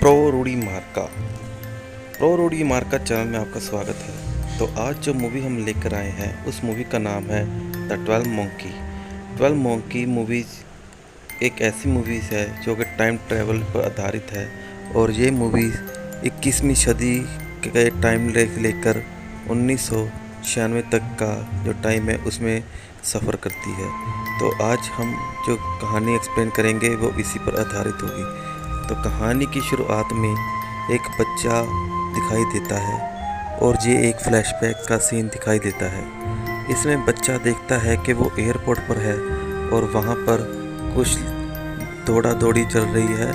Pro Rudy मार्का channel में आपका स्वागत है। तो आज जो मूवी हम लेकर आए हैं उस मूवी का नाम है द 12 मोंकी मूवीज़ एक ऐसी मूवीज़ है जो कि टाइम ट्रैवल पर आधारित है और ये मूवीज़ 21वीं सदी के टाइम लेकर 1996 तक का जो टाइम है उसमें सफ़र करती है। तो आज हम जो कहानी एक्सप्लेन करेंगे वो इसी पर आधारित होगी। तो कहानी की शुरुआत में एक बच्चा दिखाई देता है और ये एक फ्लैशबैक का सीन दिखाई देता है। इसमें बच्चा देखता है कि वो एयरपोर्ट पर है और वहाँ पर कुछ दौड़ा दौड़ी चल रही है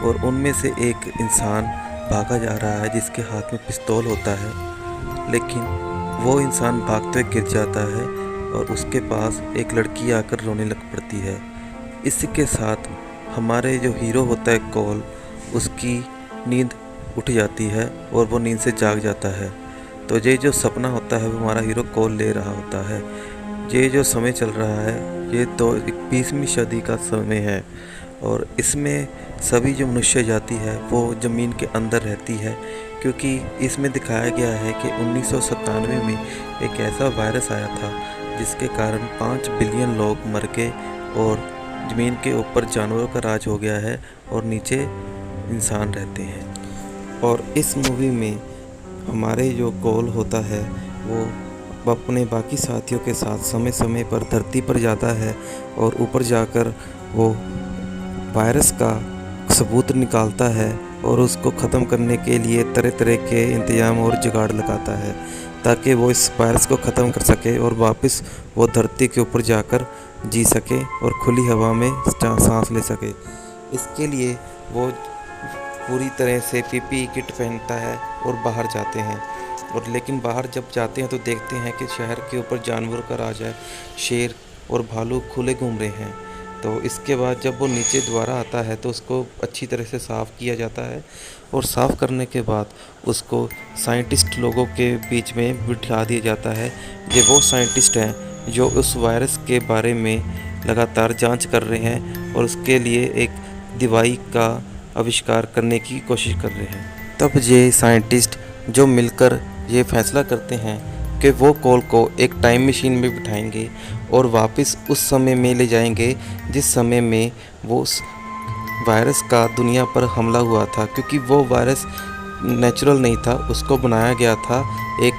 और उनमें से एक इंसान भागा जा रहा है जिसके हाथ में पिस्तौल होता है, लेकिन वो इंसान भागते हुए गिर जाता है और उसके पास एक लड़की आकर रोने लग पड़ती है। इसके साथ हमारे जो हीरो होता है कॉल, उसकी नींद उठ जाती है और वो नींद से जाग जाता है। तो ये जो सपना होता है वो हमारा हीरो कॉल ले रहा होता है। ये जो समय चल रहा है ये तो 21वीं सदी का समय है और इसमें सभी जो मनुष्य जाति है वो ज़मीन के अंदर रहती है, क्योंकि इसमें दिखाया गया है कि 1997 में एक ऐसा वायरस आया था जिसके कारण 5 बिलियन लोग मर गए और ज़मीन के ऊपर जानवरों का राज हो गया है और नीचे इंसान रहते हैं। और इस मूवी में हमारे जो कॉल होता है वो अपने बाकी साथियों के साथ समय समय पर धरती पर जाता है और ऊपर जाकर वो वायरस का सबूत निकालता है और उसको ख़त्म करने के लिए तरह तरह के इंतजाम और जुगाड़ लगाता है ताकि वो इस वायरस को ख़त्म कर सके और वापस वो धरती के ऊपर जाकर जी सके और खुली हवा में सांस ले सके। इसके लिए वो पूरी तरह से पीपीई किट पहनता है और बाहर जाते हैं। और लेकिन बाहर जब जाते हैं तो देखते हैं कि शहर के ऊपर जानवरों का राज है, शेर और भालू खुले घूम रहे हैं। तो इसके बाद जब वो नीचे दोबारा आता है तो उसको अच्छी तरह से साफ़ किया जाता है और साफ़ करने के बाद उसको साइंटिस्ट लोगों के बीच में बिठा दिया जाता है। ये वो साइंटिस्ट हैं जो उस वायरस के बारे में लगातार जांच कर रहे हैं और उसके लिए एक दवाई का आविष्कार करने की कोशिश कर रहे हैं। तब ये साइंटिस्ट जो मिलकर ये फैसला करते हैं कि वो कॉल को एक टाइम मशीन में बिठाएंगे और वापस उस समय में ले जाएंगे जिस समय में वो उस वायरस का दुनिया पर हमला हुआ था, क्योंकि वो वायरस नेचुरल नहीं था, उसको बनाया गया था एक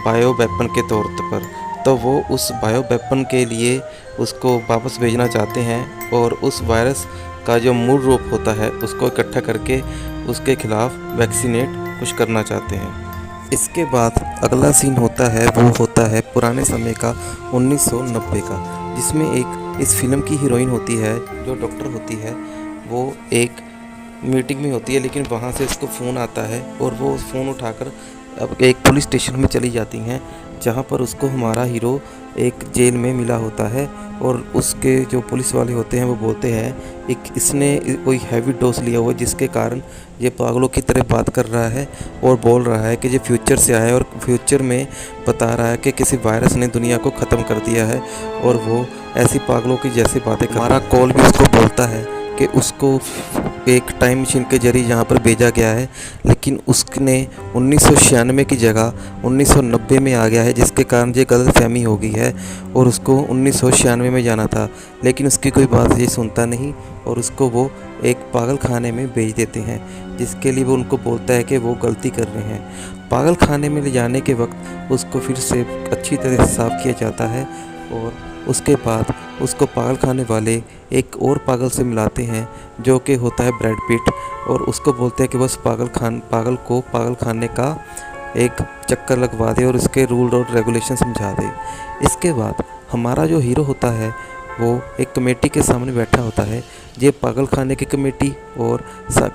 बायो वेपन के तौर पर। तो वो उस बायो वेपन के लिए उसको वापस भेजना चाहते हैं और उस वायरस का जो मूल रूप होता है उसको इकट्ठा करके उसके खिलाफ वैक्सीनेट कुछ करना चाहते हैं। इसके बाद अगला सीन होता है वो होता है पुराने समय का 1990 का, जिसमें एक इस फिल्म की हीरोइन होती है जो डॉक्टर होती है। वो एक मीटिंग में होती है लेकिन वहाँ से उसको फ़ोन आता है और वो फ़ोन उठाकर अब एक पुलिस स्टेशन में चली जाती हैं, जहाँ पर उसको हमारा हीरो एक जेल में मिला होता है और उसके जो पुलिस वाले होते हैं वो बोलते हैं इसने कोई हैवी डोज लिया हुआ जिसके कारण ये पागलों की तरह बात कर रहा है और बोल रहा है कि ये फ्यूचर से आया है और फ्यूचर में बता रहा है कि किसी वायरस ने दुनिया को ख़त्म कर दिया है और वो ऐसी पागलों की जैसी बातें कर। हमारा कॉल भी उसको बोलता है कि उसको एक टाइम मशीन के जरिए यहाँ पर भेजा गया है, लेकिन उसने 1996 की जगह 1990 में आ गया है, जिसके कारण ये गलतफहमी हो गई है और उसको 1996 में जाना था। लेकिन उसकी कोई बात ये सुनता नहीं और उसको वो एक पागल खाने में भेज देते हैं, जिसके लिए वो उनको बोलता है कि वो गलती कर रहे हैं। पागल खाने में ले जाने के वक्त उसको फिर से अच्छी तरह से साफ़ किया जाता है और उसके बाद उसको पागल खाने वाले एक और पागल से मिलाते हैं जो कि होता है ब्रैड पिट, और उसको बोलते हैं कि बस पागल को पागल खाने का एक चक्कर लगवा दे और उसके रूल और रेगुलेशन समझा दे। इसके बाद हमारा जो हीरो होता है वो एक कमेटी के सामने बैठा होता है। ये पागल खाने की कमेटी और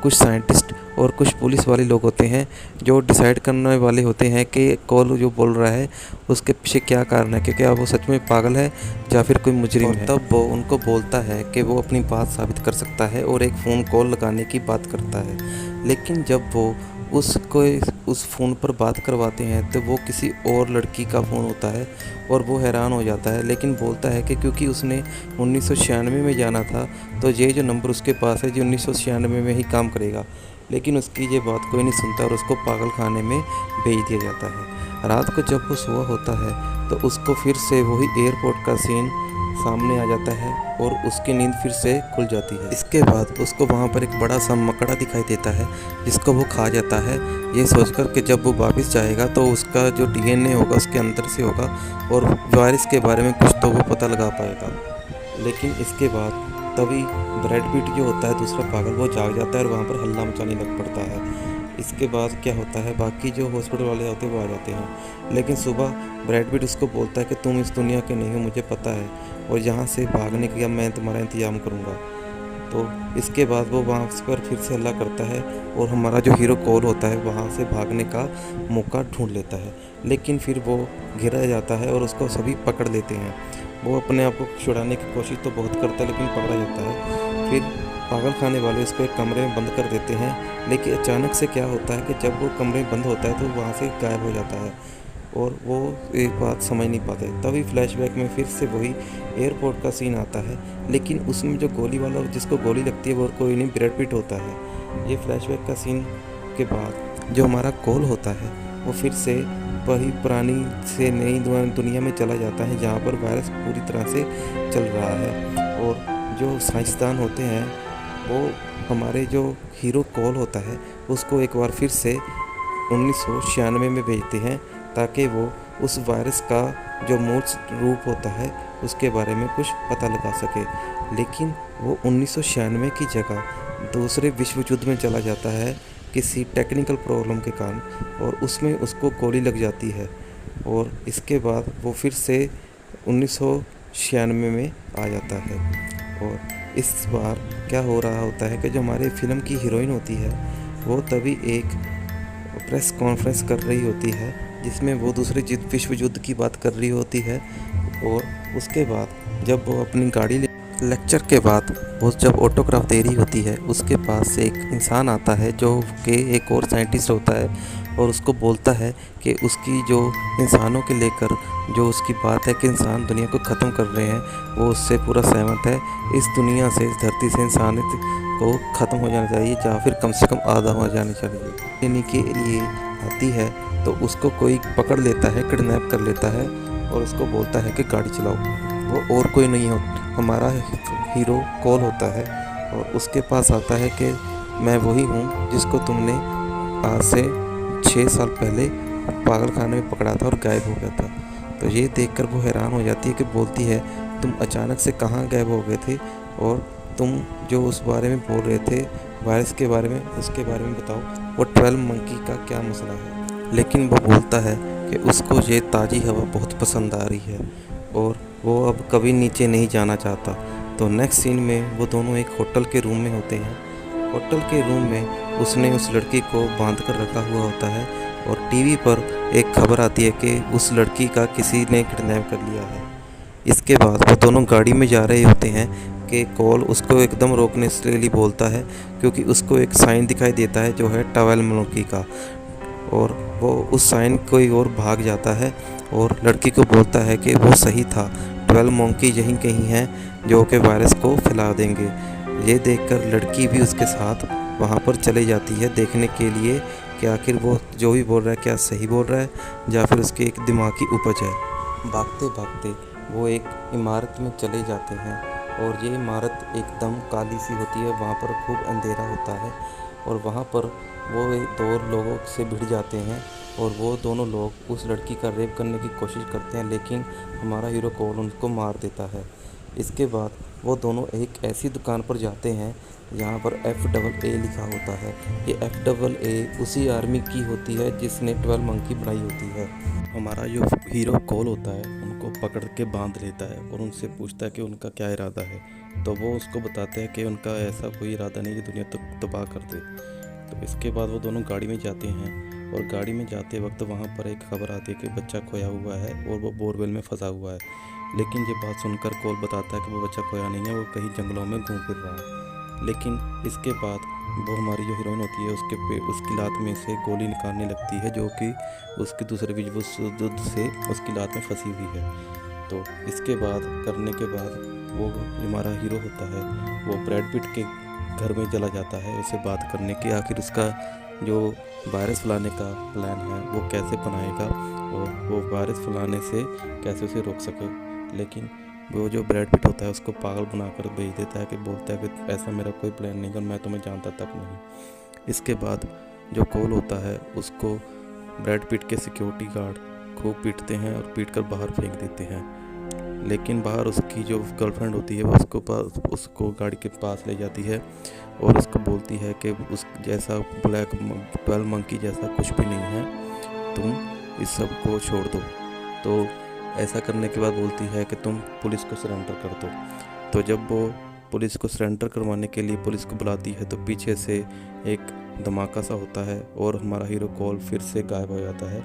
कुछ साइंटिस्ट और कुछ पुलिस वाले लोग होते हैं जो डिसाइड करने वाले होते हैं कि कॉल जो बोल रहा है उसके पीछे क्या कारण है, कि क्या वो सच में पागल है या फिर कोई मुजरिम है। तब वो उनको बोलता है कि वो अपनी बात साबित कर सकता है और एक फ़ोन कॉल लगाने की बात करता है। लेकिन जब वो उसको उस फ़ोन पर बात करवाते हैं तो वो किसी और लड़की का फ़ोन होता है और वो हैरान हो जाता है, लेकिन बोलता है कि क्योंकि उसने 1996 में जाना था तो ये जो नंबर उसके पास है जो 1996 में ही काम करेगा। लेकिन उसकी ये बात कोई नहीं सुनता और उसको पागल खाने में भेज दिया जाता है। रात को जब वो सोया होता है तो उसको फिर से वही एयरपोर्ट का सीन सामने आ जाता है और उसकी नींद फिर से खुल जाती है। इसके बाद उसको वहाँ पर एक बड़ा सा मकड़ा दिखाई देता है जिसको वो खा जाता है, ये सोचकर कि जब वो वापस जाएगा तो उसका जो डीएनए होगा उसके अंदर से होगा और वायरस के बारे में कुछ तो वो पता लगा पाएगा। लेकिन इसके बाद तभी ब्रैड पिट जो होता है दूसरा पागल, वो जाग जाता है और वहाँ पर हल्ला मचाने लग पड़ता है। इसके बाद क्या होता है, बाकी जो हॉस्पिटल वाले होते हैं वो आ जाते हैं, लेकिन सुबह ब्रैड पिट उसको बोलता है कि तुम इस दुनिया के नहीं हो, मुझे पता है, और यहाँ से भागने का मैं तुम्हारा इंतज़ाम करूँगा। तो इसके बाद वो वहाँ पर फिर से हल्ला करता है और हमारा जो हीरो कोल होता है वहाँ से भागने का मौका ढूंढ लेता है, लेकिन फिर वो घिरा जाता है और उसको सभी पकड़ लेते हैं। वो अपने आप को छुड़ाने की कोशिश तो बहुत करता है लेकिन पकड़ा जाता है। फिर पागल खाने वाले उसको एक कमरे में बंद कर देते हैं, लेकिन अचानक से क्या होता है कि जब वो कमरे में बंद होता है तो वहाँ से गायब हो जाता है और वो एक बात समझ नहीं पाते। तभी फ्लैशबैक में फिर से वही एयरपोर्ट का सीन आता है, लेकिन उसमें जो गोली वाला जिसको गोली लगती है वो कोई नहीं, ब्रैड पिट होता है। ये फ्लैशबैक का सीन के बाद जो हमारा कोल होता है वो फिर से वही पुरानी से नई दुनिया में चला जाता है जहाँ पर वायरस पूरी तरह से चल रहा है। और जो साइंसदान होते हैं वो हमारे जो हीरो कोल होता है उसको एक बार फिर से 1996 में भेजते हैं ताकि वो उस वायरस का जो मूल रूप होता है उसके बारे में कुछ पता लगा सके। लेकिन वो 1996 की जगह दूसरे विश्व युद्ध में चला जाता है किसी टेक्निकल प्रॉब्लम के कारण, और उसमें उसको गोली लग जाती है और इसके बाद वो फिर से 1996 में आ जाता है। और इस बार क्या हो रहा होता है कि जो हमारे फिल्म की हीरोइन होती है वो तभी एक प्रेस कॉन्फ्रेंस कर रही होती है जिसमें वो दूसरे विश्व युद्ध की बात कर रही होती है। और उसके बाद जब वो अपनी गाड़ी लेक्चर के बाद वो जब ऑटोग्राफ दे रही होती है उसके पास से एक इंसान आता है जो कि एक और साइंटिस्ट होता है और उसको बोलता है कि उसकी जो इंसानों के लेकर जो उसकी बात है कि इंसान दुनिया को ख़त्म कर रहे हैं वो उससे पूरा सहमत है। इस दुनिया से, इस धरती से इंसानियत को ख़त्म हो जाना चाहिए या फिर कम से कम आधा हो जाना चाहिए। लेने के लिए आती है तो उसको कोई पकड़ लेता है, किडनैप कर लेता है और उसको बोलता है कि गाड़ी चलाओ। वो और कोई नहीं हो, हमारा हीरो कोल होता है और उसके पास आता है कि मैं वही हूँ जिसको तुमने आज से 6 साल पहले पागल खाने में पकड़ा था और गायब हो गया था। तो ये देखकर वो हैरान हो जाती है कि बोलती है तुम अचानक से कहाँ गायब हो गए थे और तुम जो उस बारे में बोल रहे थे वायरस के बारे में, उसके बारे में बताओ, वो 12 मंकी का क्या मसला है। लेकिन वो बोलता है कि उसको ये ताज़ी हवा बहुत पसंद आ रही है और वो अब कभी नीचे नहीं जाना चाहता। तो नेक्स्ट सीन में वो दोनों एक होटल के रूम में होते हैं। होटल के रूम में उसने उस लड़की को बांध कर रखा हुआ होता है और टीवी पर एक खबर आती है कि उस लड़की का किसी ने किडनैप कर लिया है। इसके बाद वो दोनों गाड़ी में जा रहे होते हैं कि कोल उसको एकदम रोकने के लिए बोलता है क्योंकि उसको एक साइन दिखाई देता है जो है 12 मंकी का, और वो उस साइन कोई और भाग जाता है और लड़की को बोलता है कि वो सही था, 12 मंकी यहीं कहीं हैं जो कि वायरस को फैला देंगे। ये देखकर लड़की भी उसके साथ वहाँ पर चली जाती है देखने के लिए कि आखिर वो जो भी बोल रहा है क्या सही बोल रहा है या फिर उसकी एक दिमागी उपज है। भागते भागते वो एक इमारत में चले जाते हैं और ये इमारत एकदम काली सी होती है, वहाँ पर खूब अंधेरा होता है और वहाँ पर वो दो लोगों से भिड़ जाते हैं और वो दोनों लोग उस लड़की का रेप करने की कोशिश करते हैं, लेकिन हमारा हीरो कोल उनको मार देता है। इसके बाद वो दोनों एक ऐसी दुकान पर जाते हैं जहाँ पर FAA लिखा होता है। ये FAA उसी आर्मी की होती है जिसने 12 मंकी बनाई होती है। हमारा जो हीरो कोल होता है उनको पकड़ के बांध लेता है और उनसे पूछता है कि उनका क्या इरादा है। तो वो उसको बताते हैं कि उनका ऐसा कोई इरादा नहीं कि दुनिया तबाह कर दे। तो इसके बाद वो दोनों गाड़ी में जाते हैं और गाड़ी में जाते वक्त वहाँ पर एक खबर आती है कि बच्चा खोया हुआ है और वो बोरवेल में फंसा हुआ है। लेकिन ये बात सुनकर कोल बताता है कि वो बच्चा खोया नहीं है, वो कहीं जंगलों में घूम फिर रहा है। लेकिन इसके बाद वो हमारी जो हीरोइन होती है उसकी लात में से गोली निकालने लगती है जो कि उसके दूसरे विश्व युद्ध से उसकी लात में फंसी हुई है। तो इसके बाद करने के बाद वो हमारा हीरो होता है वो ब्रैड पिट के घर में चला जाता है उसे बात करने की, आखिर उसका जो वायरस फैलाने का प्लान है वो कैसे बनाएगा और वो वायरस फैलाने से कैसे उसे रोक सके। लेकिन वो जो ब्रैड पिट होता है उसको पागल बनाकर भेज देता है कि बोलता है कि ऐसा मेरा कोई प्लान नहीं और मैं तुम्हें जानता तक नहीं। इसके बाद जो कोल होता है उसको ब्रैड पिट के सिक्योरिटी गार्ड खूब पीटते हैं और पीट कर बाहर फेंक देते हैं। लेकिन बाहर उसकी जो गर्लफ्रेंड होती है वो उसको गाड़ी के पास ले जाती है और उसको बोलती है कि उस जैसा ब्लैक 12 मंकी जैसा कुछ भी नहीं है, तुम इस सब को छोड़ दो। तो ऐसा करने के बाद बोलती है कि तुम पुलिस को सरेंडर कर दो। तो जब वो पुलिस को सरेंडर करवाने के लिए पुलिस को बुलाती है तो पीछे से एक धमाका सा होता है और हमारा हीरो कोल फिर से गायब हो जाता है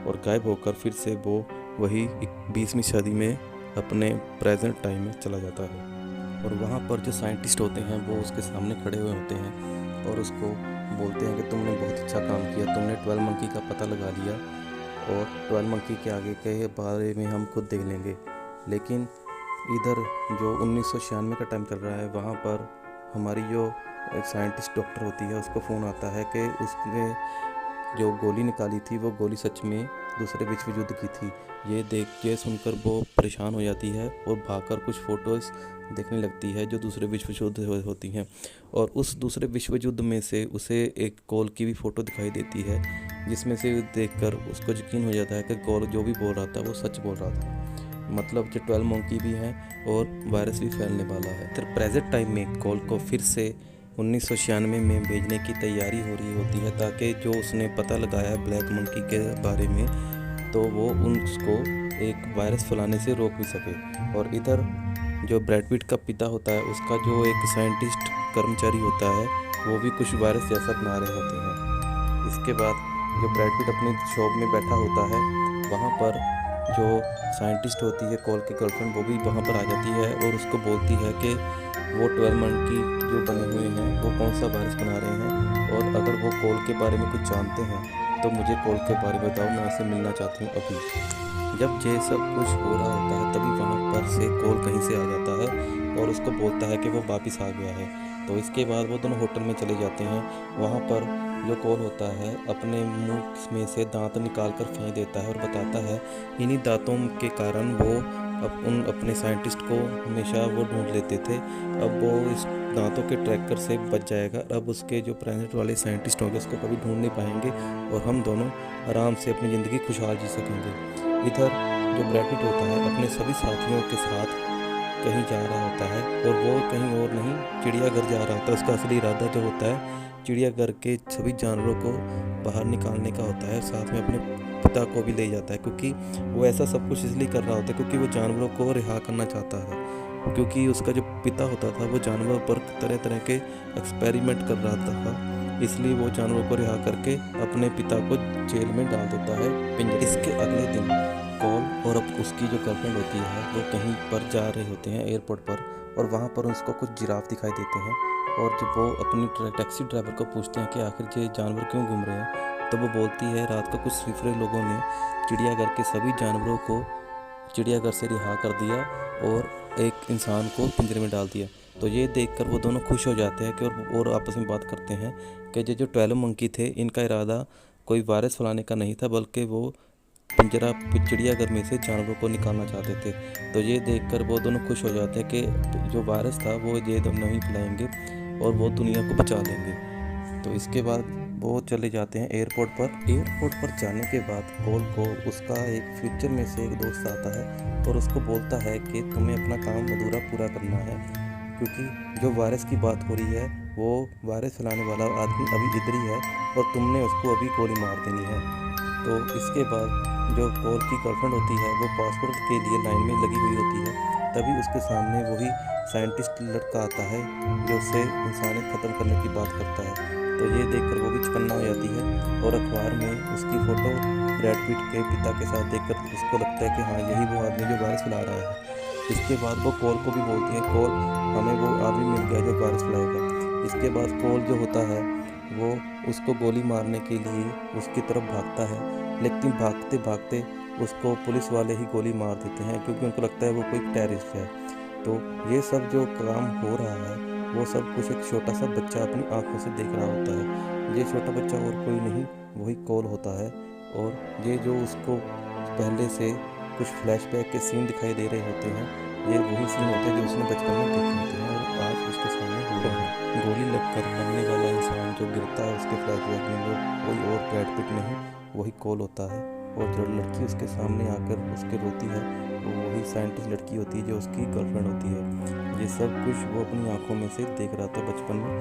और गायब होकर फिर से वो वही 20वीं सदी में अपने प्रेजेंट टाइम में चला जाता है। और वहाँ पर जो साइंटिस्ट होते हैं वो उसके सामने खड़े हुए होते हैं और उसको बोलते हैं कि तुमने बहुत अच्छा काम किया, तुमने 12 मंकी का पता लगा लिया और 12 मंकी के आगे के बारे में हम खुद देख लेंगे। लेकिन इधर जो 1996 का टाइम चल रहा है वहाँ पर हमारी जो एक साइंटिस्ट डॉक्टर होती है उसको फ़ोन आता है कि उसने जो गोली निकाली थी वो गोली सच में दूसरे विश्व युद्ध की थी। ये सुनकर वो परेशान हो जाती है और भागकर कुछ फ़ोटोज़ देखने लगती है जो दूसरे विश्व युद्ध होती हैं और उस दूसरे विश्व युद्ध में से उसे एक कोल की भी फ़ोटो दिखाई देती है जिसमें से देखकर उसको यकीन हो जाता है कि कोल जो भी बोल रहा था वो सच बोल रहा था। मतलब जो 12 मंकी भी हैं और वायरस भी फैलने वाला है। तो प्रेजेंट टाइम में कोल को फिर से 1996 में भेजने की तैयारी हो रही होती है ताकि जो उसने पता लगाया ब्लैक मंकी के बारे में तो वो उसको एक वायरस फैलाने से रोक भी सके। और इधर जो ब्रैड पिट का पिता होता है उसका जो एक साइंटिस्ट कर्मचारी होता है वो भी कुछ वायरस जैसा बना रहे होते हैं। इसके बाद जो ब्रैड पिट अपनी शॉप में बैठा होता है वहाँ पर जो साइंटिस्ट होती है कोल की गर्लफ्रेंड वो भी वहाँ पर आ जाती है और उसको बोलती है कि वो 12 मंकी जो बने हुए हैं वो कौन सा वायरस बना रहे हैं और अगर वो कोल के बारे में कुछ जानते हैं तो मुझे कोल के बारे में बताओ, मैं उससे मिलना चाहती हूँ अभी। जब ये सब कुछ हो रहा होता है तभी वहाँ पर से कोल कहीं से आ जाता है और उसको बोलता है कि वो वापस आ गया है। तो इसके बाद वो दोनों होटल में चले जाते हैं। वहाँ पर जो कोल होता है अपने मुंह में से दांत निकाल कर फेंक देता है और बताता है इन्हीं दांतों के कारण वो अपने साइंटिस्ट को हमेशा वो ढूंढ लेते थे, अब वो इस दांतों के ट्रैकर से बच जाएगा। अब उसके जो प्लैनेट वाले साइंटिस्ट होंगे उसको कभी ढूंढ नहीं पाएंगे और हम दोनों आराम से अपनी ज़िंदगी खुशहाल जी सकेंगे। इधर जो ब्रैड पिट होता है अपने सभी साथियों के साथ कहीं जा रहा होता है और वो कहीं और नहीं चिड़ियाघर जा रहा होता है। उसका असली इरादा जो होता है चिड़ियाघर के सभी जानवरों को बाहर निकालने का होता है, साथ में अपने पिता को भी ले जाता है क्योंकि वो ऐसा सब कुछ इसलिए कर रहा होता है क्योंकि वो जानवरों को रिहा करना चाहता है। क्योंकि उसका जो पिता होता था वो जानवरों पर तरह तरह के एक्सपेरिमेंट कर रहा था, इसलिए वो जानवरों को रिहा करके अपने पिता को जेल में डाल देता है पिंजरे। इसके अगले दिन कोल और अब उसकी जो गर्लफ्रेंड होती है वो कहीं पर जा रहे होते हैं एयरपोर्ट पर और वहाँ पर उसको कुछ जिराफ दिखाई देते हैं और जब वो अपनी टैक्सी ड्राइवर को पूछते हैं कि आखिर ये जानवर क्यों घूम रहे हैं तो वो बोलती है रात को कुछ सिफरे लोगों ने चिड़ियाघर के सभी जानवरों को चिड़ियाघर से रिहा कर दिया और एक इंसान को पिंजरे में डाल दिया। तो ये देखकर वो दोनों खुश हो जाते हैं कि और आपस में बात करते हैं कि ये जो 12 मंकी थे इनका इरादा कोई वायरस फैलाने का नहीं था बल्कि वो पिंजरा चिड़ियाघर में से जानवरों को निकालना चाहते थे। तो ये देखकर वो दोनों खुश हो जाते हैं कि जो वायरस था वो ये दोनों ही फैलाएंगे और वो दुनिया को बचा लेंगे। तो इसके बाद वो चले जाते हैं एयरपोर्ट पर। एयरपोर्ट पर जाने के बाद कोल को उसका एक फ्यूचर में से एक दोस्त आता है और उसको बोलता है कि तुम्हें अपना काम अधूरा पूरा करना है क्योंकि जो वायरस की बात हो रही है वो वायरस फैलाने वाला आदमी अभी इधर ही है और तुमने उसको अभी गोली मार देनी है। तो इसके बाद जो कोल की गर्लफ्रेंड होती है वो पासपोर्ट के लिए लाइन में लगी हुई होती है, तभी उसके सामने वही साइंटिस्ट लड़का आता है जो उससे इंसानियत ख़त्म करने की बात करता है। तो ये देखकर वो भी चौकन्ना हो जाती है और अखबार में उसकी फ़ोटो ब्रैड पिट के पिता के साथ देखकर उसको लगता है कि हाँ यही वो आदमी जो वायरस फैला रहा है। इसके बाद वो कोल को भी बोलती है कोल हमें वो आदमी मिल गया जो वायरस फैलाएगा। इसके बाद कोल जो होता है वो उसको गोली मारने के लिए उसकी तरफ भागता है, लेकिन भागते भागते उसको पुलिस वाले ही गोली मार देते हैं क्योंकि उनको लगता है वो कोई टेररिस्ट है। तो ये सब जो काम हो रहा है वो सब कुछ एक छोटा सा बच्चा अपनी आंखों से देख रहा होता है। ये छोटा बच्चा और कोई नहीं, वही कॉल होता है। और ये जो उसको पहले से कुछ फ्लैशबैक के सीन दिखाई दे रहे होते हैं, ये वही सीन होते हैं जो उसने बचपन में देखे होते हैं और आज उसके सामने हो रहे हैं। गोली लगकर मरने वाला इंसान जो गिरता है उसके फ्लैशबैक में, वो कोई और ब्रैड पिट नहीं, वही कॉल होता है। और जो लड़की उसके सामने आकर उसके रोती है, वो वही साइंटिस्ट लड़की होती है जो उसकी गर्लफ्रेंड होती है। ये सब कुछ वो अपनी आंखों में से देख रहा था बचपन में।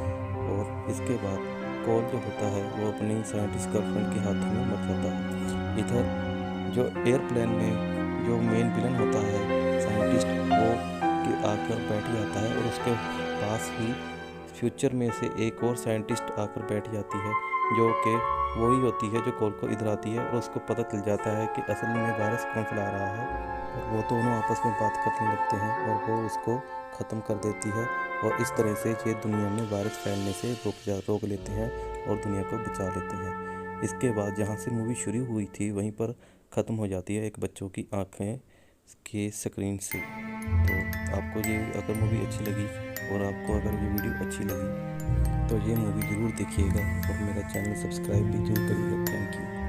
और इसके बाद कॉल जो होता है वो अपनी साइंटिस्ट गर्लफ्रेंड के हाथों में मर जाता है। इधर जो एयरप्लेन में जो मेन विलन होता है साइंटिस्ट, वो आकर बैठ जाता है और उसके पास ही फ्यूचर में से एक और साइंटिस्ट आकर बैठ जाती है, जो कि वही होती है जो कॉल को इधर आती है। और उसको पता चल जाता है कि असल में वायरस कौन फैला रहा है। और वो दोनों आपस में बात करने लगते हैं और वो उसको ख़त्म कर देती है। और इस तरह से ये दुनिया में वायरस फैलने से रोक लेते हैं और दुनिया को बचा लेते हैं। इसके बाद जहाँ से मूवी शुरू हुई थी वहीं पर ख़त्म हो जाती है एक बच्चों की आँखें के स्क्रीन से। तो आपको ये अगर मूवी अच्छी लगी और आपको अगर ये वीडियो अच्छी लगी तो ये मूवी ज़रूर देखिएगा और मेरा चैनल सब्सक्राइब भी जरूर करिएगा। Thank you.